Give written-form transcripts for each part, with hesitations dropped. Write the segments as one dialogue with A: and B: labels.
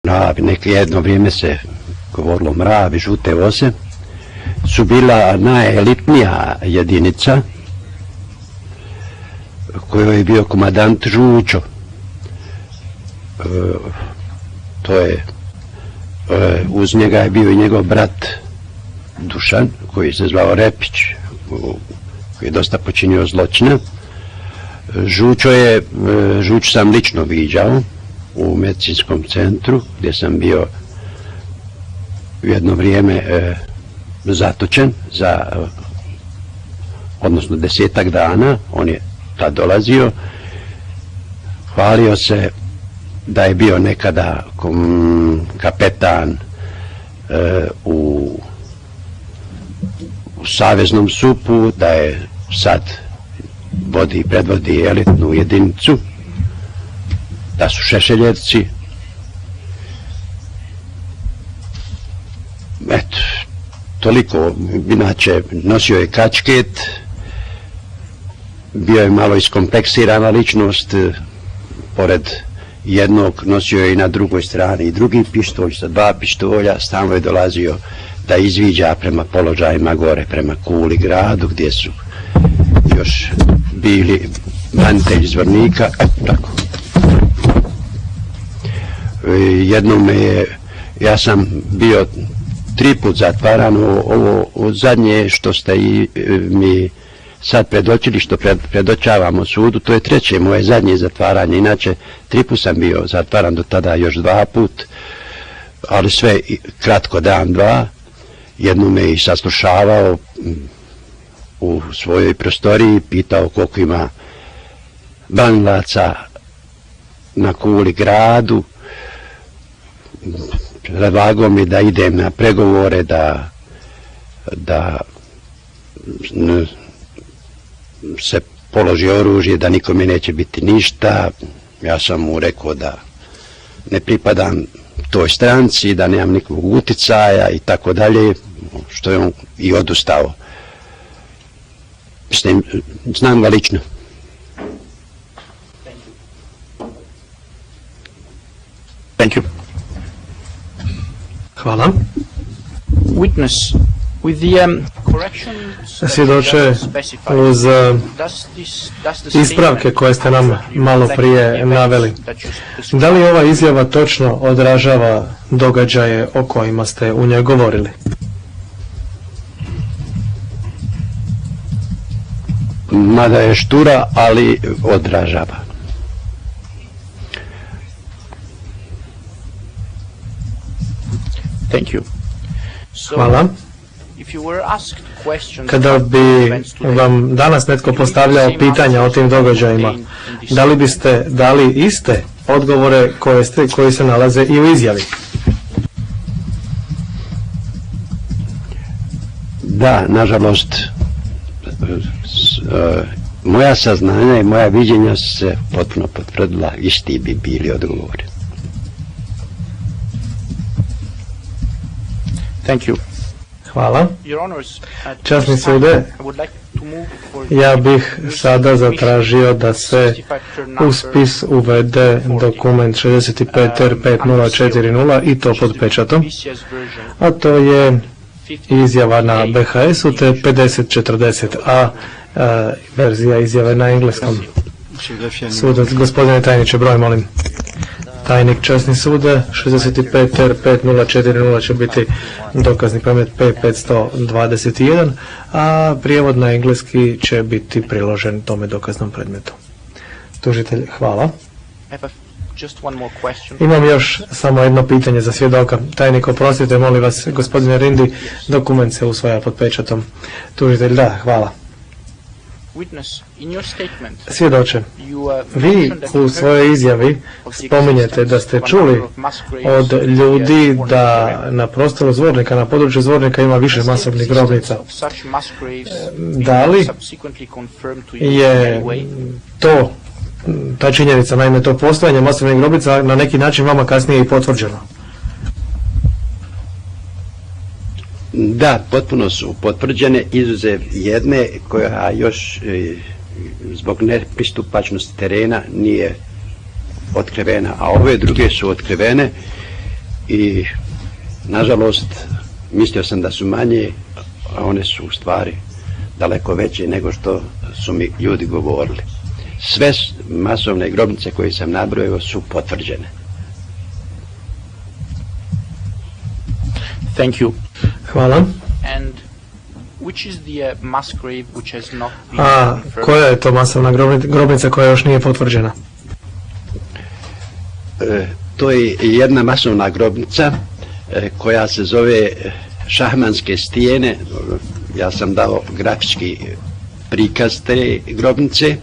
A: mravi, jedno vrijeme se govorilo mravi, žute ose, su bila najelitnija jedinica kojoj je bio komandant Žučo. Uz njega je bio i njegov brat Dušan, koji se zvao Repić, koji je dosta počinio zločina. Žuču sam lično viđao u medicinskom centru, gdje sam bio jedno vrijeme zatočen odnosno 10-ak dana. On je tad dolazio, hvalio se da je bio nekada kapetan u saveznom SUP-u, da je sad predvodi elitnu jedinicu, da su Šešeljevci. Eto, toliko. Inače, nosio je kačket, bio je malo iskompleksirana ličnost, pored jednog nosio je i na drugoj strani i drugi pištolj sa 2 pištolja, stalno je dolazio da izviđa prema položajima gore, prema Kuli gradu, gdje su još bili branitelji Zvornika, tako. Jednom ja sam bio 3 put zatvaran, ovo zadnje što ste mi sad predočili, što predočavamo sudu, to je 3. moje zadnje zatvaranje. Inače 3 put sam bio zatvaran, do tada još 2 put, ali sve kratko, dan, 2. Jednom me i saslušavao u svojoj prostoriji, pitao koliko ima branilaca na Kuli gradu, predlagao mi da idem na pregovore, da se položi oružje, da nikome neće biti ništa. Ja sam mu rekao da ne pripadam toj stranci, da nemam nikakvog uticaja i tako dalje, što je on i odustao. Mislim, znam ga lično.
B: Thank you.
C: Hvala.
B: Witness, with the corrections
C: Svjedoče, uz ispravke koje ste nam malo prije naveli, da li ova izjava točno odražava događaje o kojima ste u njoj govorili?
A: Mada je štura, ali odražava.
B: Thank you.
C: Hvala. Kada bi vam danas netko postavljao pitanja o tim događajima, da li biste dali iste odgovore koji se nalaze i u izjavi?
A: Da, nažalost, moja saznanja i moja viđenja su se potpuno potvrdila, isti bi bili odgovori.
B: Thank you.
C: Hvala. Časni sude, ja bih sada zatražio da se u spis uvede dokument 65R5040 i to pod pečatom, a to je izjava na BHS-u te 5040A verzija izjave na engleskom. Sudac, gospodine tajniče, broj molim. Tajnik, časni sude, 65R5040 će biti dokazni predmet P521, a prijevod na engleski će biti priložen tome dokaznom predmetu. Tužitelj, hvala. Imam još samo jedno pitanje za svjedoka. Tajnik, oprostite, molim vas, gospodine Rindi, dokument se usvaja pod pečatom. Tužitelj, da, hvala. Svjedoče, vi u svojoj izjavi spominjete da ste čuli od ljudi da na prostoru Zvornika, na području Zvornika ima više masovnih grobnica. Da li je to, ta činjenica, naime to postojanje masovnih grobica, na neki način vama kasnije i potvrđeno?
A: Da, potpuno su potvrđene, izuzev jedne koja još zbog nepristupačnosti terena nije otkrivena, a ove druge su otkrivene i nažalost mislio sam da su manje, a one su u stvari daleko veće nego što su mi ljudi govorili. Sve masovne grobnice koje sam nabrojao su potvrđene.
B: Thank you.
C: Hvala.
B: And which is the mass grave which has not been
C: A
B: confirmed?
C: koja je to masovna grobnica koja još nije potvrđena?
A: To je jedna masovna grobnica koja se zove Šahmanske stijene. Ja sam dao grafički prikaz te grobnice.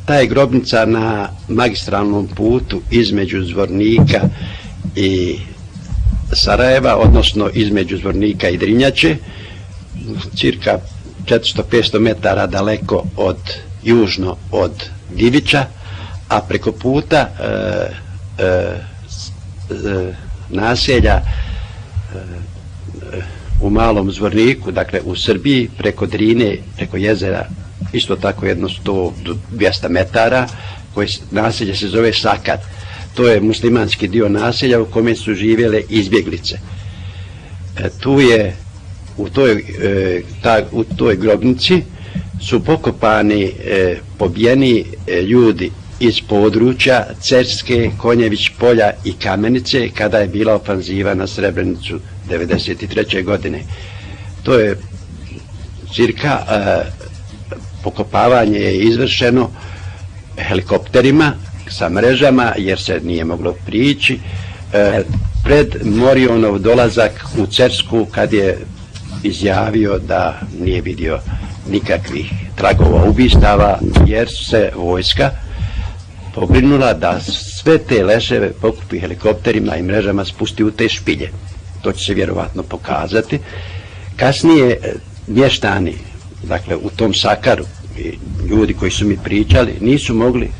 A: Ta je grobnica na magistralnom putu između Zvornika i Sarajeva, odnosno između Zvornika i Drinjače, cirka 400-500 metara daleko južno od Divića, a preko puta naselja u Malom Zvorniku, dakle u Srbiji, preko Drine, preko jezera, isto tako jedno 100-200 metara, koje naselje se zove Sakat. To je muslimanski dio naselja u kome su živjele izbjeglice. U toj grobnici su pokopani pobijeni ljudi iz područja Cerske, Konjević polja i Kamenice kada je bila ofanziva na Srebrenicu 1993. godine. To je cirka pokopavanje je izvršeno helikopterima sa mrežama jer se nije moglo prići pred Morionov dolazak u Cersku kad je izjavio da nije vidio nikakvih tragova ubistava jer se vojska pobrinula da sve te leševe pokupi helikopterima i mrežama spusti u te špilje. To će se vjerovatno pokazati. Kasnije mještani, dakle u tom Sakaru, ljudi koji su mi pričali, nisu mogli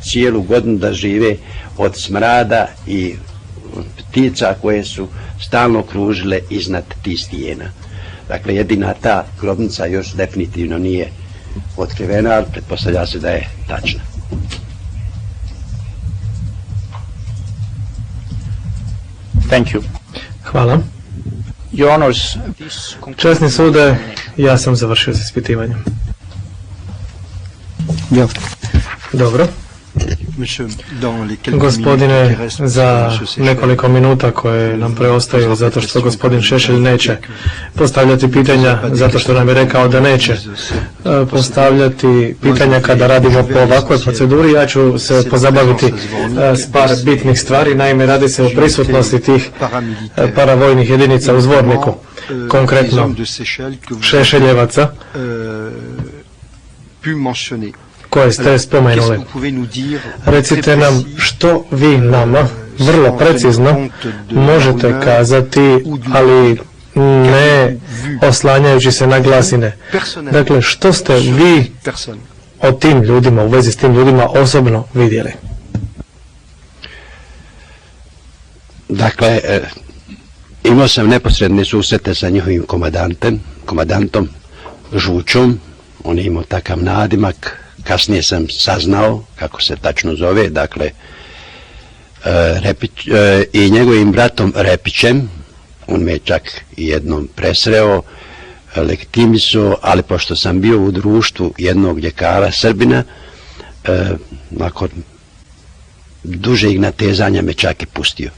A: cijelu godinu da žive od smrada i ptica koje su stalno kružile iznad tih stijena. Dakle, jedina ta grobnica još definitivno nije otkrivena, ali pretpostavlja se da je tačna.
B: Thank you.
C: Hvala.
B: Your Honors, this
C: Časni sude, ja sam završio s ispitivanjem. Dobro. Gospodine, za nekoliko minuta koje nam preostaju, zato što gospodin Šešelj neće postavljati pitanja, zato što nam je rekao da neće postavljati pitanja kada radimo po ovakvoj proceduri, ja ću se pozabaviti s par bitnih stvari. Naime, radi se o prisutnosti tih paravojnih jedinica u Zvorniku, konkretno Šešeljevaca, koje ste spomenuli. Recite nam što vi nama vrlo precizno možete kazati, ali ne oslanjajući se na glasine. Dakle, što ste vi o tim ljudima, u vezi s tim ljudima osobno vidjeli?
A: Dakle, imao sam neposredne susrete sa njihovim komandantom Žučom. On je imao takav nadimak. Kasnije sam saznao kako se tačno zove, dakle, i njegovim bratom Repićem. On me čak i jednom presreo, legitimisao, ali pošto sam bio u društvu jednog ljekara Srbina, nakon dužeg natezanja me čak i pustio.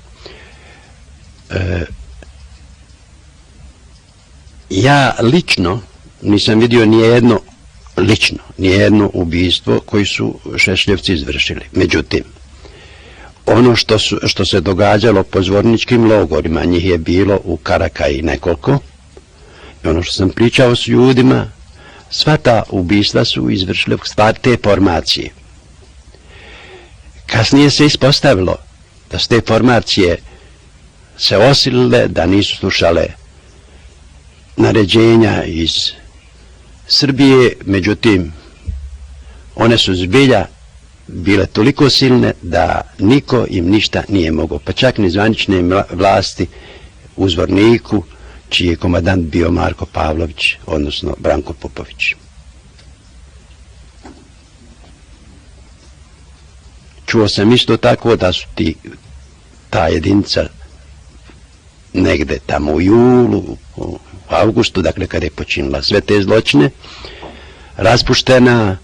A: Ja lično nisam vidio nijedno ubijstvo koji su Šešljevci izvršili. Međutim, ono što se događalo po zvorničkim logorima, njih je bilo u Karakaji nekoliko, i ono što sam pričao s ljudima, sva ta ubistva su izvršile stvar te formacije. Kasnije se ispostavilo da su te formacije se osilile, da nisu slušale naređenja iz Srbije, međutim, one su zbilja bile toliko silne da niko im ništa nije mogao, pa čak ni zvanične vlasti u Zvorniku, čiji je komandant bio Marko Pavlović, odnosno Branko Popović. Čuo sam isto tako da su ta jedinica negde tamo u julu, u avgustu, dakle kada je počinila sve te zločine, raspuštena,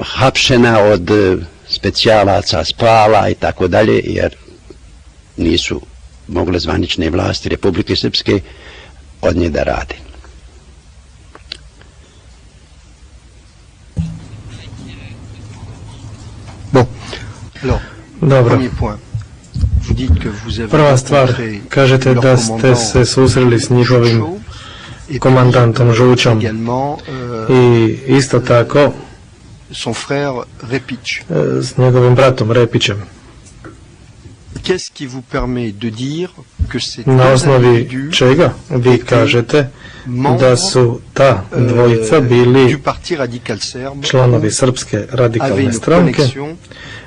A: hapšena od specijalaca, spala i tako dalje, jer nisu mogle zvanične vlasti Republike Srpske od nje da rade.
D: Bon, alors,
C: Dobro.
D: premier point. Vous dites que vous avez
C: Prva stvar,
D: rencontré
C: kažete
D: leur
C: da ste
D: commandant
C: se susreli s njihovim
D: Žučov, et
C: komandantom
D: puis,
C: Žučom
D: également
C: i isto tako
D: son frère Repić.
C: s njegovim bratom Repićem.
D: Qu'est-ce qui vous permet de dire que ces
C: Na
D: deux
C: osnovi
D: individus
C: čega vi kažete da
D: membres
C: su ta dvojica bili
D: du Parti radical serbe
C: članovi Srpske
D: avaient
C: radikalne
D: une
C: stranke,
D: connexion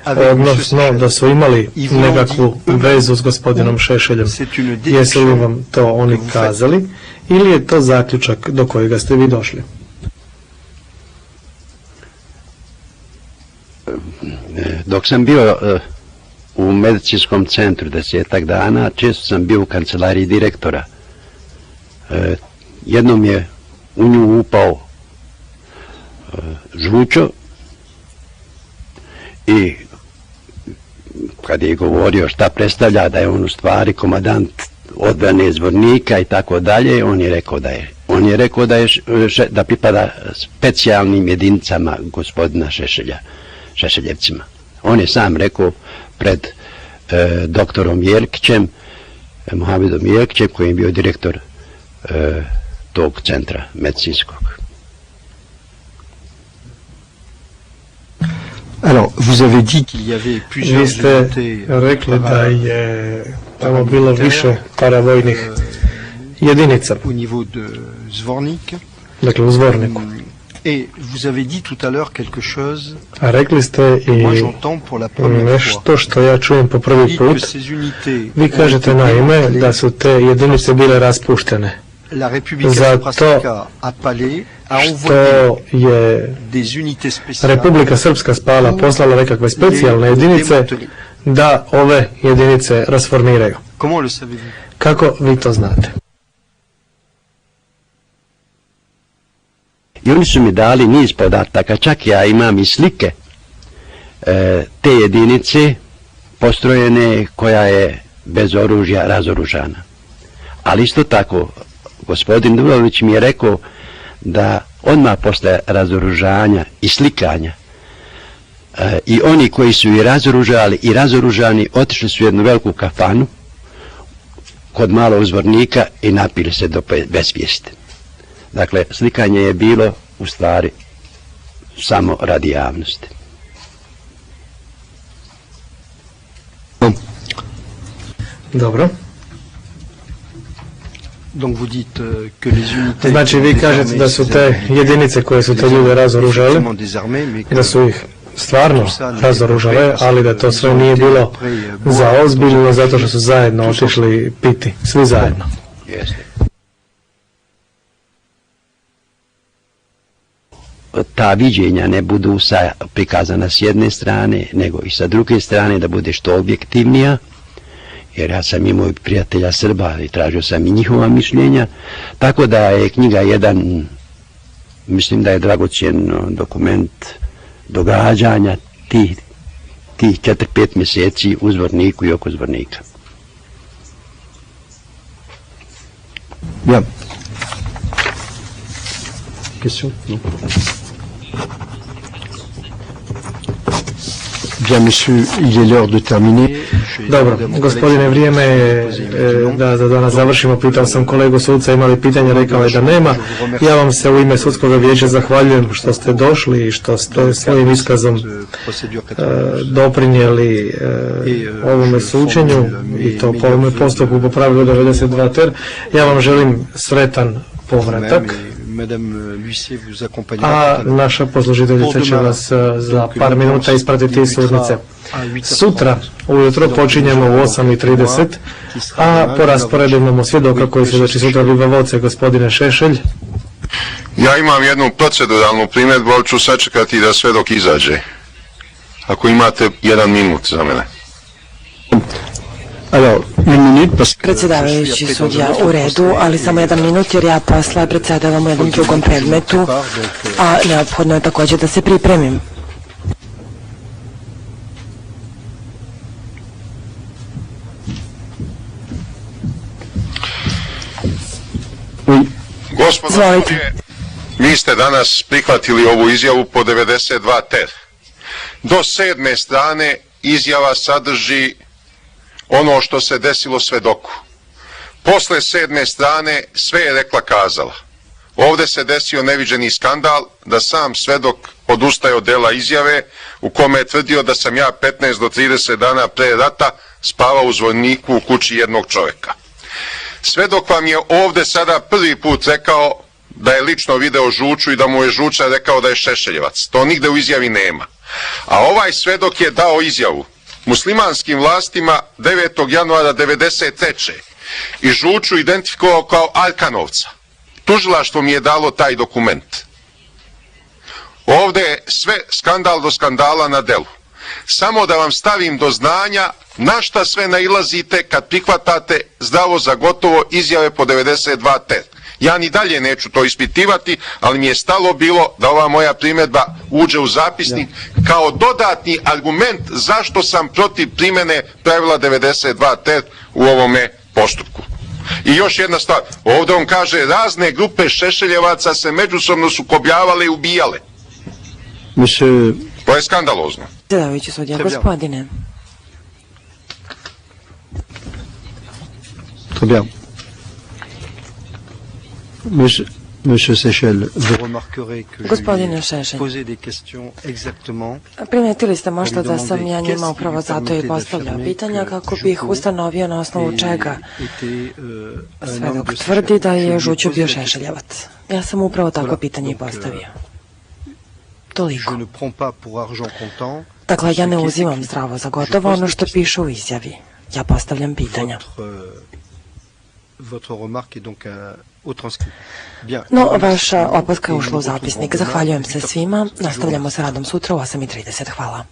D: avec M.
C: odnosno da su imali nekakvu vezu s gospodinom Šešeljem?
D: C'est une
C: Jesu li
D: déduction.
C: vam to oni kazali ili je to zaključak do kojega ste vi došli?
A: Dok sam bio u medicinskom centru 10 dana, često sam bio u kancelariji direktora. Jednom je u nju upao Žučo i kad je govorio šta predstavlja, da je on u stvari komandant odbrane Zvornika i tako dalje, on je rekao da pripada specijalnim jedinicama gospodina Šešelja, Šešeljevcima. On je sam rekao pred doktorom Jerkićem, Mohamedom Jerkićem, koji je bio direktor tog centra medicinskog.
D: Alors, vous avez dit qu'il y avait
C: Vi
D: plusieurs
C: ste
D: unités
C: rekli da je tamo bilo više paravojnih jedinica,
D: au niveau de Zvornik.
C: dakle u Zvorniku.
D: Et vous avez dit tout à l'heure quelque chose
C: A rekli ste
D: que moi
C: i
D: j'entends pour la première fois.
C: nešto što ja čujem po
D: Vous
C: prvi
D: dites que
C: put.
D: ces unités
C: Vi
D: ont
C: kažete
D: été
C: naime
D: démantelées.
C: da su te jedinice bile raspuštene,
D: La République
C: Zato
D: Srpska a Palais a envoyé
C: što je
D: des unités spéciales
C: Republika Srpska spala, poslala nekakve specijalne jedinice
D: démanteler.
C: da ove jedinice rasformiraju.
D: Comment le savez-vous?
C: Kako vi to znate?
A: I oni su mi dali niz podataka, čak ja imam i slike te jedinice postrojene koja je bez oružja razoružana. Ali isto tako, gospodin Dulović mi je rekao da odmah posle razoružanja i slikanja i oni koji su i razoružali i razoružani otišli su u jednu veliku kafanu kod malog Zvornika i napili se do besvijesti. Dakle, slikanje je bilo u stvari samo radi javnosti.
C: Dobro.
D: Donc vous dites que les unités
C: Znači vi kažete da su te jedinice koje su te ljude razoružale, da su ih stvarno razoružale, ali da to sve nije bilo za ozbiljno, zato što su zajedno otišli piti, svi zajedno.
A: Jeste. Ta viđenja ne budu prikazana s jedne strane, nego i sa druge strane, da bude što objektivnija, jer ja sam imao prijatelja Srba i tražio sam i njihova mišljenja, tako da je knjiga jedan, mislim da je dragocjen dokument događanja tih 4-5 mjeseci u Zvorniku i oko Zvornika.
D: Bien. Question? Non. Bien, monsieur, il est l'heure de terminer.
C: Dobro, gospodine, vrijeme je da za danas završimo. Pitao sam kolegu suca, imali pitanja, rekao je da nema. Ja vam se u ime sudskog vijeća zahvaljujem što ste došli i što ste svojim iskazom doprinijeli ovome suđenju i to po ovome postupku po pravilu 92 ter. Ja vam želim sretan povratak. A naša poslužiteljica će vas za par minuta ispratiti iz sudnice. Sutra ujutro počinjemo u 8:30, a po rasporedu imamo svjedoka koji svjedoči sutra Viva Voce, gospodine Šešelj.
E: Ja imam jednu proceduralnu primjedbu, ali ću sačekati da svjedok izađe. Ako imate 1 minut za mene.
D: Alors,
F: Predsjedavajući sudija, u redu, ali samo 1 minut jer ja posle predsjedavam u jednom drugom predmetu, a neophodno je također da se pripremim.
E: Gospodo
F: Izvolite.
E: sudije, vi ste danas prihvatili ovu izjavu po 92 ter. Do 7. strane izjava sadrži ono što se desilo svedoku. Posle 7. strane sve je rekla kazala. Ovdje se desio neviđeni skandal da sam svedok odustaje od dela izjave u kome je tvrdio da sam ja 15 do 30 dana pre rata spavao u Zvorniku u kući jednog čovjeka. Svedok vam je ovdje sada prvi put rekao da je lično video Žuču i da mu je Žuča rekao da je Šešeljevac. To nigde u izjavi nema. A ovaj svedok je dao izjavu muslimanskim vlastima 9. januara 1993. i Žuču identifikovao kao Arkanovca. Tužilaštvo mi je dalo taj dokument. Ovdje je sve skandal do skandala na delu. Samo da vam stavim do znanja na šta sve nailazite kad prihvatate zdravo za gotovo izjave po 92 ter. Ja ni dalje neću to ispitivati, ali mi je stalo bilo da ova moja primjedba uđe u zapisnik kao dodatni argument zašto sam protiv primjene pravila 92 ter u ovome postupku. I još jedna stvar, ovdje on kaže razne grupe Šešeljevaca se međusobno sukobljavale i ubijale. To je skandalozno.
F: Predsjedavajući sudija, gospodine.
D: Très bien. Monsieur Seychelles, vous remarquerez que je
F: Gospodine
D: lui ai
F: Šešelj,
D: posé des questions exactement.
F: primijetili ste možda da sam ja njima upravo zato i postavljao pitanja kako bih ustanovio na osnovu čega svedok tvrdi da je Žuću bio Šešeljevac. Ja sam upravo tako pitanje i postavio. Toliko.
D: Je ne prends pas pour argent comptant.
F: Dakle, ja ne uzimam zdravo za gotovo ono što piše u izjavi. Ja postavljam pitanja.
D: Votre remarque est donc au transcrit. Bien.
F: No, vaša opaska je ušla u zapisnik. Zahvaljujem se svima. Nastavljamo sa radom sutra u 8:30. Hvala.